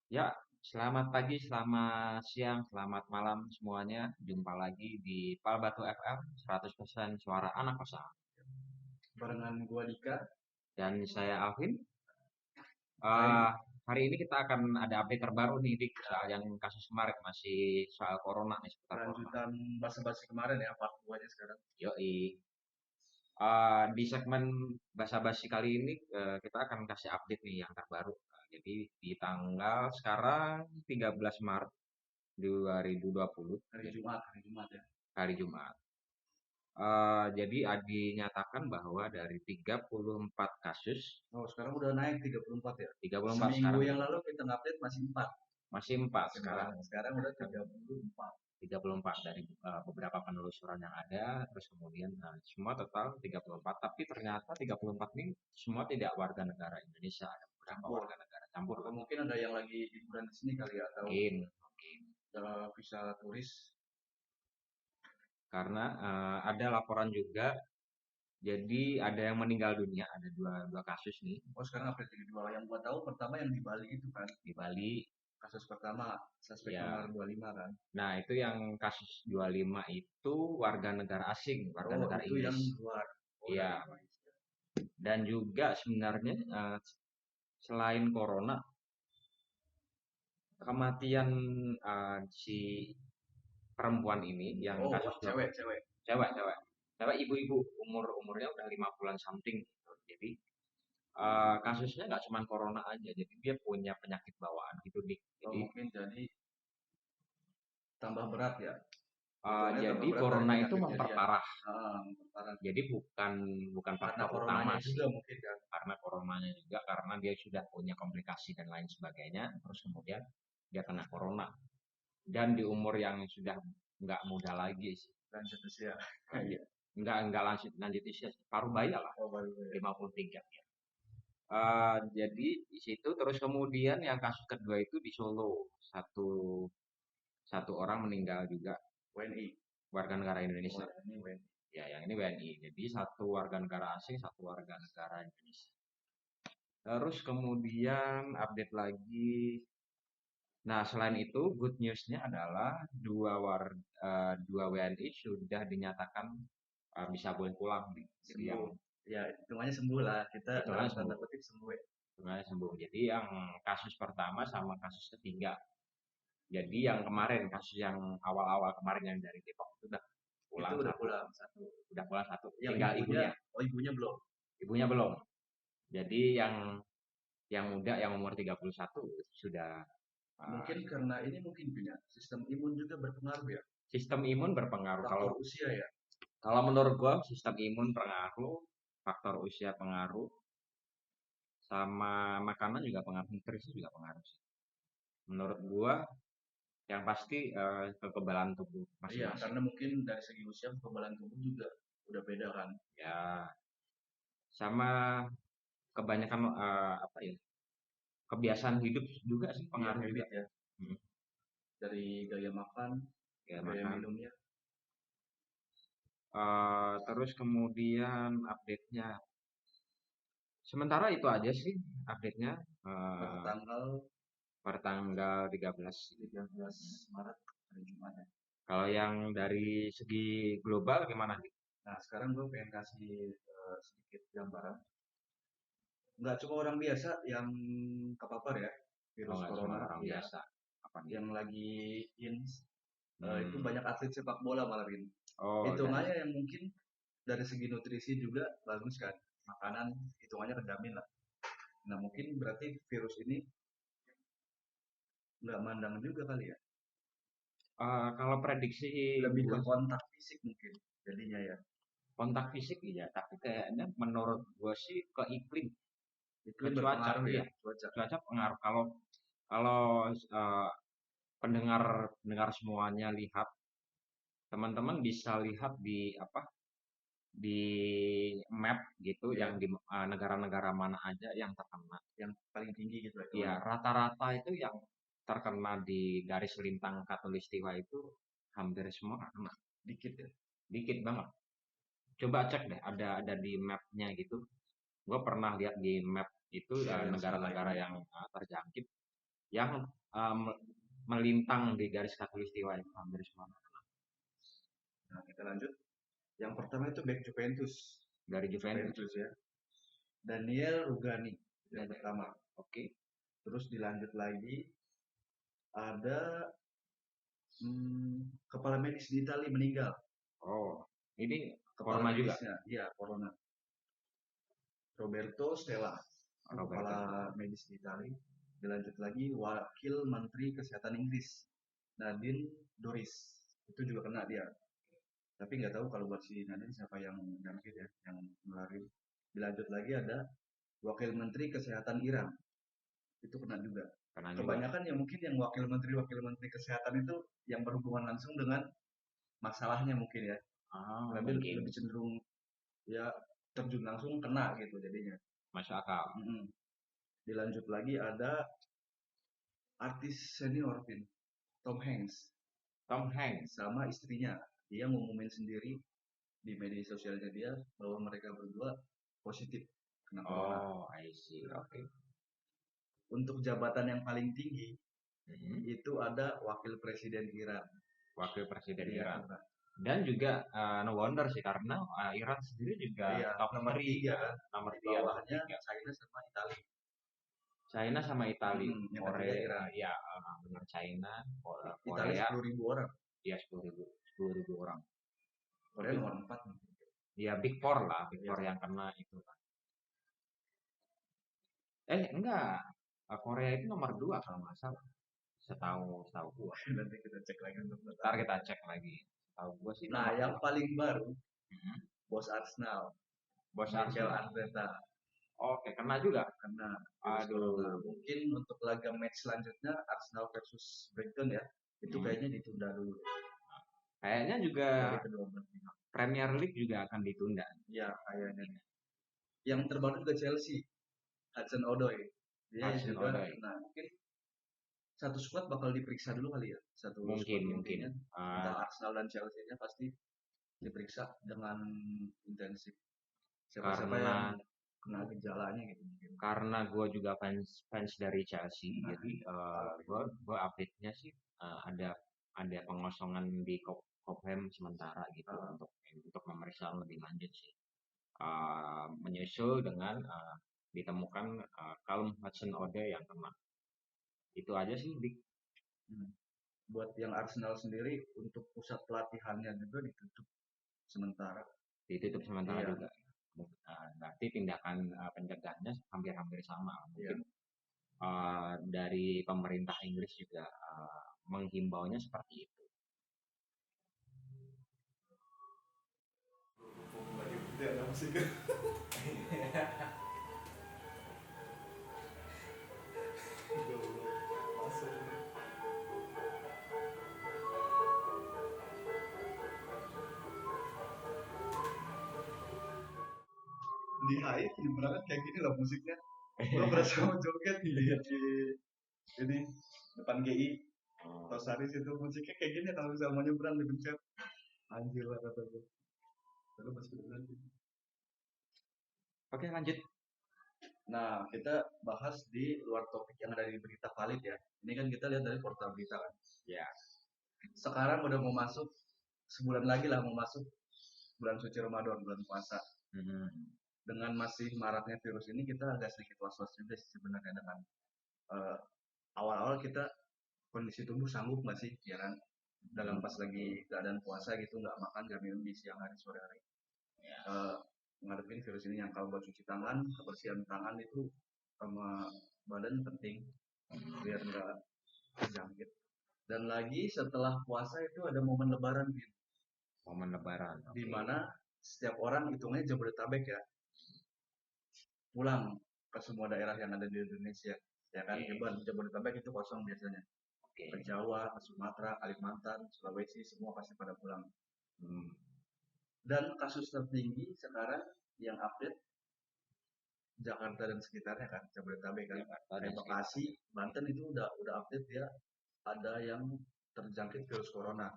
Ya, selamat pagi, selamat siang, selamat malam semuanya. Jumpa lagi di Palbatu FM 100% suara anak kosan. Barengan gua Dika. Dan saya Alvin. Baik, Eh, Hari ini kita akan ada update terbaru nih, Dik, soal ya, yang kasus kemarin masih soal corona nih, seputar corona. lanjutan basa-basi kemarin ya, part 2-nya sekarang. Yoi. Di segmen basa-basi kali ini kita akan kasih update nih yang terbaru. Jadi di tanggal sekarang 13 Maret 2020, jadi Hari Jumat ya. hari Jumat. Jadi dinyatakan bahwa dari 34 kasus, Oh, sekarang udah naik 34 ya. 34 Seminggu sekarang yang lalu kita update masih 4. masih 4 Masih 4. sekarang. Sekarang udah 34. 34 dari beberapa penelusuran yang ada, terus kemudian semua total 34, tapi ternyata 34 ini semua tidak warga negara Indonesia, ada beberapa Campur. warga negara campur Atau kan. mungkin ada yang lagi liburan di sini kali ya, atau Mungkin visa turis. karena ada laporan juga, jadi ada yang meninggal dunia, ada dua kasus nih Oh, sekarang update yang kedua. Yang gua tahu pertama yang di Bali itu kan. di Bali. Kasus pertama, suspek nomor Ya, 25 kan. nah, itu yang kasus 25 itu warga negara asing, warga Oh, negara itu yang Inggris. luar. Oh, dari Iya, Malaysia. dan juga sebenarnya selain corona, kematian si perempuan ini yang Oh, kasus wah, 20 cewek. cewek, cewek, cewek ibu-ibu umurnya udah 5 bulan something gitu. Jadi kasusnya nggak cuma corona aja, jadi dia punya penyakit bawaan gitu nih. Oh, Jadi mungkin jadi tambah berat ya. Hitungannya tambah jadi berat dari corona itu penyakitnya dia. memperparah. Memperparah. Jadi bukan bukan Karena faktor utama coronanya juga sih, mungkin kan. karena coronanya juga, karena dia sudah punya komplikasi dan lain sebagainya, terus kemudian dia kena corona dan di umur yang sudah nggak muda lagi sih. Lanjut usia. Iya, nggak lanjut lanjut usia sih, paruh baya lah, Oh, baru ya. 53 ya. Jadi di situ terus kemudian yang kasus kedua itu di Solo, satu satu orang meninggal juga, WNI. warga negara Oh, Indonesia. ya, ini WNI. Ya, yang ini WNI. Jadi satu warga negara asing, satu warga negara Indonesia. Terus kemudian update lagi. Nah, selain itu, good news-nya adalah dua WNI sudah dinyatakan bisa boleh pulang nih. Jadi yang Sembuh. Ya, hitungannya sembuh lah. Kita dalam hitungannya tanda sembuh, kutip sembuh ya. hitungannya sembuh. Jadi yang kasus pertama sama kasus ketiga. Jadi yang kemarin, kasus yang awal-awal kemarin yang dari Depok itu udah Itu pulang udah satu, pulang satu. udah pulang satu. Yang Tinggal ibunya, ibunya, oh ibunya belum. ibunya belum. Jadi yang muda yang umur 31 sudah uh, Mungkin karena ini mungkin punya sistem imun juga berpengaruh ya. sistem imun berpengaruh. Kalau Faktor usia ya. kalau menurut gua sistem imun pengaruh, faktor usia pengaruh, sama makanan juga pengaruh, nutrisi juga pengaruh sih. Menurut gua yang pasti kekebalan tubuh Iya, masing-masing. karena mungkin dari segi usia kekebalan tubuh juga udah beda kan. Ya, sama kebanyakan apa ya, kebiasaan hidup juga sih Iya, pengaruh juga. habit ya. Hmm, Dari gaya makan, ya gaya makan. minumnya. Terus kemudian update-nya. Sementara itu aja sih update-nya Per eh, tanggal per tanggal 13. 13 Maret hari Jumat ya. Kalau yang dari segi global gimana nih? Nah, sekarang gue pengen kasih sedikit gambaran. Nggak cuma orang biasa yang kepapar ya, Oh, virus nggak cuma corona, orang ya, biasa. Apa nih? yang lagi in, itu Hmm. banyak atlet sepak bola malam ini. Oh, dan Hitungannya yang mungkin dari segi nutrisi juga bagus kan, makanan hitungannya terjamin lah. Nah, mungkin berarti virus ini nggak mandang juga kali ya, kalau prediksi lebih ke gua sih, kontak fisik mungkin jadinya ya. kontak fisik iya, tapi kayaknya menurut gua sih ke iklim, ke Iklim cuaca, berpengaruh ya, iya. cuaca. Cuaca pengaruh. Kalau kalau eh, pendengar pendengar semuanya lihat, teman-teman bisa lihat di apa, di map gitu, yang Iya, di negara-negara mana aja yang terkena. yang paling tinggi gitu ya Ya, hitungannya. rata-rata itu yang terkena di garis lintang khatulistiwa itu hampir semua nggak kena. Dikit ya. Dikit banget. Coba cek deh, ada di mapnya gitu. Gue pernah lihat di map itu Oh, yang skala negara-negara ini ya. yang terjangkit, yang melintang di garis khatulistiwa itu hampir semua Nah, kita lanjut. Yang pertama itu back Juventus. dari Juventus. Juventus ya. Daniel Rugani yang Dan- pertama. Oke. Terus dilanjut lagi ada kepala medis di Italia meninggal. Oh, ini Kepala corona juga. medisnya, iya corona. Roberto Stella, itu Roberto. kepala medis di Italia. Dilanjut lagi Wakil Menteri Kesehatan Inggris, Nadine Dorries, itu juga kena dia. Tapi nggak tahu kalau buat si Nadine siapa yang jangkit ya, yang nularin. Dilanjut lagi ada Wakil Menteri Kesehatan Iran, itu kena juga. Karena juga. Kebanyakan ya mungkin yang wakil menteri kesehatan itu yang berhubungan langsung dengan masalahnya mungkin ya. Lebih cenderung ya terjun langsung kena gitu jadinya. Masuk akal. Dilanjut lagi ada artis senior Tom Hanks. Tom Hanks Sama istrinya, dia ngumumin sendiri di media sosialnya dia bahwa mereka berdua positif kena corona. Oh, I see. Oke. Untuk jabatan yang paling tinggi itu ada wakil presiden Iran. Wakil presiden Iya, Iran. Dan juga no wonder sih karena Iran sendiri juga top nomor 3 3 kan. Nomor Di 3 bawahnya China sama Italia. China sama Italia. Yang Korea ketiga Iran. ya benar China, Italia Korea 10.000 orang. ya 10.000 orang. Korea nomor 4. Ya Big Four lah, Big Four yang kena itu kan. Enggak. Korea itu nomor 2 kalau nggak salah. Setahu gua. Nanti kita cek lagi untuk Ntar kita cek lagi. Setahu gua sih. Nah, yang paling baru bos Mikel Arsenal, Arteta. Oke, kena juga. Kena. Aduh. Mungkin untuk laga match selanjutnya Arsenal versus Brighton ya, itu kayaknya ditunda dulu. Kayaknya juga Premier League juga akan ditunda. Ya, kayaknya. Yang terbaru juga Chelsea, Hudson Odoi. Dia juga kena. Mungkin satu squad bakal diperiksa dulu kali ya. Mungkin. Antara Arsenal dan Chelsea-nya pasti diperiksa dengan intensif. Siapa-siapa yang kena gejalanya gitu mungkin. Karena gue juga fans dari Chelsea, jadi gue update-nya sih ada pengosongan di Cobham sementara gitu untuk memeriksa lebih lanjut sih. Menyusul dengan ditemukan Callum Hudson-Odoi yang kena. Itu aja sih, Dik. Buat yang Arsenal sendiri untuk pusat pelatihannya juga ditutup sementara. Juga. Berarti tindakan pencegahannya hampir sama. Mungkin dari pemerintah Inggris juga menghimbaunya seperti itu. Ada musik. Di HI penyeberangan kayak gini lah musiknya. Gue berasa mau joget di ini depan GI. Tosaris itu musiknya kayak gini kalau bisa mau nyebrang dipencet. Anjir lah kata gue. Lalu pas berhenti. Oke, lanjut. Nah, kita bahas di luar topik yang ada di berita valid ya. Ini kan kita lihat dari portal berita kan. Ya. Sekarang udah mau masuk sebulan lagi lah mau masuk bulan suci Ramadan, bulan puasa. Dengan masih maraknya virus ini kita agak sedikit was-was juga sih sebenarnya dengan awal-awal kita kondisi tubuh sanggup nggak sih ya kan dalam pas lagi keadaan puasa gitu nggak makan nggak minum di siang hari sore hari ngadepin virus ini yang kalau buat cuci tangan kebersihan tangan itu sama badan penting biar nggak terjangkit. Dan lagi setelah puasa itu ada momen lebaran gitu. Momen lebaran. Di mana setiap orang hitungnya Jabodetabek ya. Pulang ke semua daerah yang ada di Indonesia. Ya kan, Jabodetabek itu kosong biasanya. Ke Jawa, ke Sumatera, Kalimantan, Sulawesi, semua pasti pada pulang. Dan kasus tertinggi sekarang yang update Jakarta dan sekitarnya kan, Jabodetabek kan. Kayak Bekasi, Banten itu udah update ya ada yang terjangkit virus corona.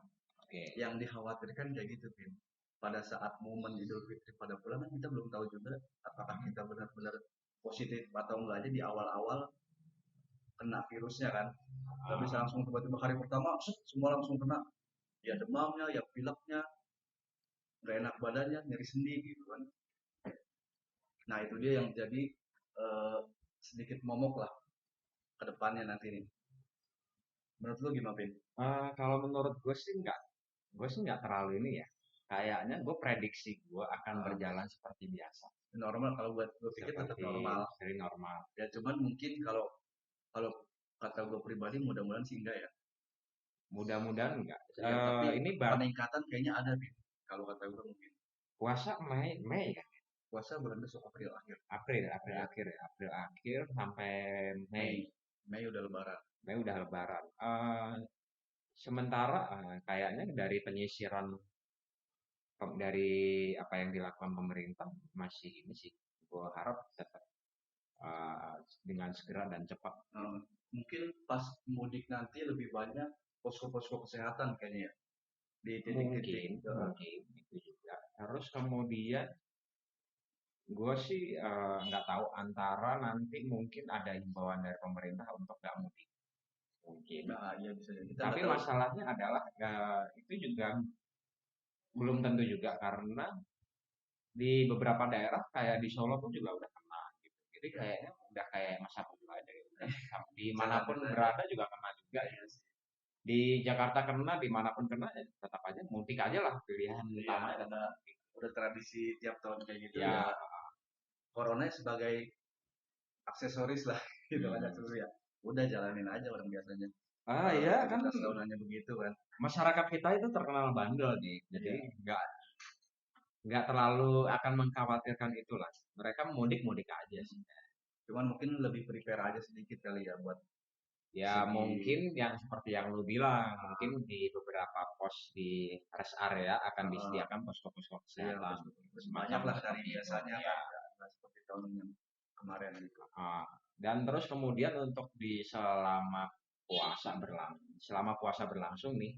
Yang dikhawatirkan kayak gitu, Pin. Pada saat momen Idul Fitri pada pulang kita belum tahu juga apakah kita benar-benar positif atau enggak aja di awal-awal kena virusnya kan. Nggak bisa Ah, langsung tiba-tiba hari pertama semua langsung kena, ya demamnya ya pileknya, nggak enak badannya, nyeri sendi gitu kan. Nah itu dia yang jadi eh, sedikit momok lah ke depannya nanti nih. Menurut lu gimana, Pin? kalau menurut gue sih nggak terlalu ini ya. Kayaknya gue prediksi gue akan Eh, berjalan seperti biasa, normal kalau buat gue pikir tetap seperti normal. seri normal. Ya cuman mungkin kalau kalau kata gue pribadi mudah-mudahan sih enggak ya. Mudah-mudahan enggak. Ya tapi Ini baru peningkatan kayaknya ada nih. Kalau kata gue mungkin puasa Mei kan? puasa bulan besok April akhir. April Ya, akhir ya, April akhir sampai Mei. Mei. Mei udah lebaran. Mei udah Lebaran. Sementara kayaknya dari penyisiran dari apa yang dilakukan pemerintah masih ini sih, gue harap tetap dengan segera dan cepat. Eh, Mungkin pas mudik nanti lebih banyak posko-posko kesehatan kayaknya ya di titik-titik. Mungkin itu juga. Terus kemudian gue sih nggak tahu antara nanti mungkin ada himbauan dari pemerintah untuk nggak mudik, mungkin. Nah, iya bisa jadi. Kita Tapi nggak tahu. masalahnya adalah itu juga belum tentu juga karena di beberapa daerah kayak di Solo pun juga udah kena gitu. Jadi Ya, kayaknya udah kayak masa bodoh aja gitu. Udah dimanapun jalanin aja. berada juga kena juga ya. Iya sih. Di Jakarta kena, dimanapun kena ya tetap aja mudik aja lah, pilihan Iya, utamanya tetap mudik. udah tradisi tiap tahun kayak gitu ya. Ya, Corona sebagai aksesoris lah gitu kan hmm. aksesoris ya. Udah jalanin aja orang biasanya. Ya kan Aktivitas tahunannya begitu kan. masyarakat kita itu terkenal bandel nih, jadi Iya. nggak terlalu akan mengkhawatirkan itulah. Mereka mudik-mudik aja sih. Cuman mungkin lebih prepare aja sedikit kali ya buat Ya segi mungkin yang seperti yang lu bilang, mungkin di beberapa pos di rest area akan uh, disediakan posko-posko iya kesehatan, lebih semacam banyak lah dari seperti itu. biasanya Ya. kan nggak seperti tahun yang kemarin gitu. Ah, dan terus kemudian untuk di selama puasa berlangsung nih,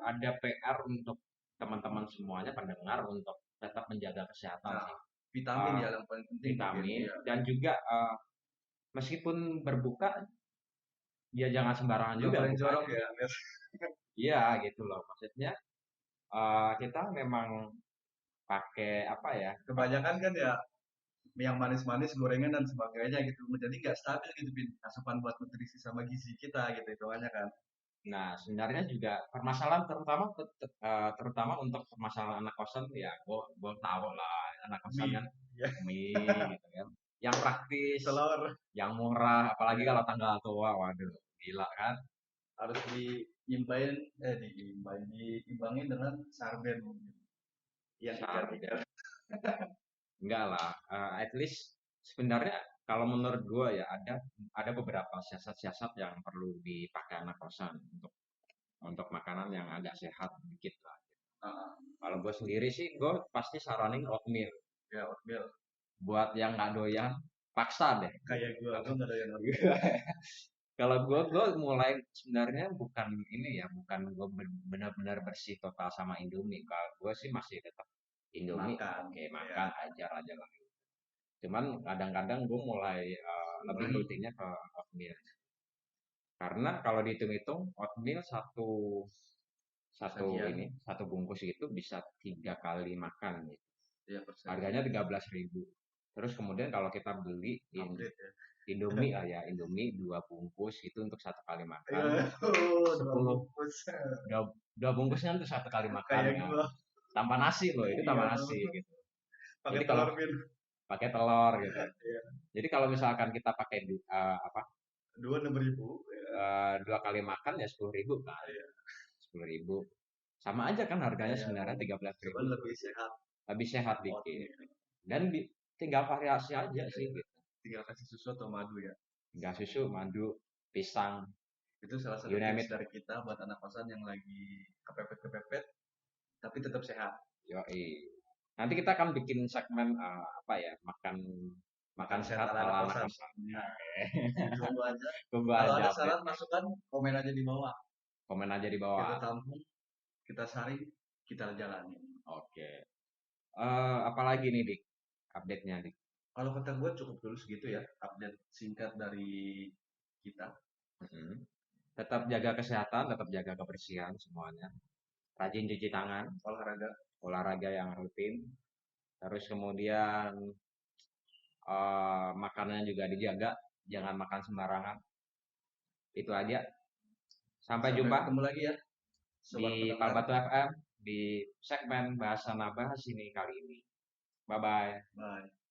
ada PR untuk teman-teman semuanya pendengar untuk tetap menjaga kesehatan Nah, sih. vitamin Eh, ya yang paling penting tuh Vin. Vitamin Iya. dan juga meskipun berbuka ya jangan sembarangan Nggak juga boleh jorok bukanya. ya. Iya gitu loh. Maksudnya kita memang pakai apa ya? Kebanyakan kan ya yang manis-manis, gorengan dan sebagainya gitu. Jadi nggak stabil gitu Vin. Asupan buat nutrisi sama gizi kita gitu itu kan. Nah, sebenarnya juga permasalahan terutama untuk permasalahan anak kosan ya gue tahu lah anak kosan kan Mie, ya, mie gitu kan. Yang praktis, telur yang murah, apalagi ya, kalau tanggal tua, waduh, gila kan? harus diimbangin dengan sarden mungkin. Yang Sarden. ikan-ikan. Enggak lah, at least sebenarnya kalau menurut gue ya ada beberapa siasat-siasat yang perlu dipakai anak kosan untuk makanan yang agak sehat dikit lah. Ah, Kalau gue sendiri sih, gue pasti saranin oatmeal. ya oatmeal. Buat yang nggak doyan, paksa deh. Kayak gue nggak ada yang Kalau gue mulai sebenarnya bukan ini ya, bukan gue benar-benar bersih total sama Indomie. Kalau gue sih masih tetap Indomie, makan. oke Ya, makan ajar aja lah. Cuman kadang-kadang gue mulai lebih mengurangi rutinnya ke oatmeal. Karena kalau dihitung-hitung oatmeal sajian satu bungkus itu bisa 3 kali makan gitu. ya persajian Harganya 13.000. Terus kemudian kalau kita beli update ya. Indomie lah ya, Indomie 2 bungkus itu untuk 1 kali makan. Iya, 10 bungkus. dua bungkusnya untuk 1 kali makan Kayak ya. gua. Tanpa nasi loh, itu Iya, tanpa nasi gitu. pakai Jadi kalau telur Vin. pakai telur gitu. Iya. Jadi kalau misalkan kita pakai apa 26.000. Ya. 2 kali makan ya 10.000 kan. Iya. 10.000. Sama aja kan harganya Iya. sebenarnya 13.000. Cuman lebih sehat. Lebih sehat dikit. Oatmeal. Dan tinggal variasi aja sih Iya. gitu. Tinggal kasih susu atau madu ya. Tinggal susu, madu, pisang, Itu salah satu you name tips it. dari kita buat anak kosan yang lagi kepepet-kepepet tapi tetap sehat. Yoi. Nanti kita akan bikin segmen apa ya, makan makan Makan sehat sehat ala anak ala anak kosan. kosan. Nah, tunggu aja. Tunggu Kalau aja ada saran update-nya. masukan komen aja di bawah. Komen aja di Kita bawah. tampung, kita saring, kita jalani. Oke. Apalagi nih Dik? Update-nya Dik. Kalau kata gue cukup dulu segitu ya, update singkat dari kita. Mm-mm. Tetap jaga kesehatan, tetap jaga kebersihan semuanya. Rajin cuci tangan, Olahraga. olahraga yang rutin. Terus kemudian makanannya juga dijaga, jangan makan sembarangan. Itu aja. Sampai Sampai jumpa ketemu lagi ya, di sobat pendengar. Palbatu FM di segmen Bahasa Nabahas ini kali ini. Bye bye. Bye.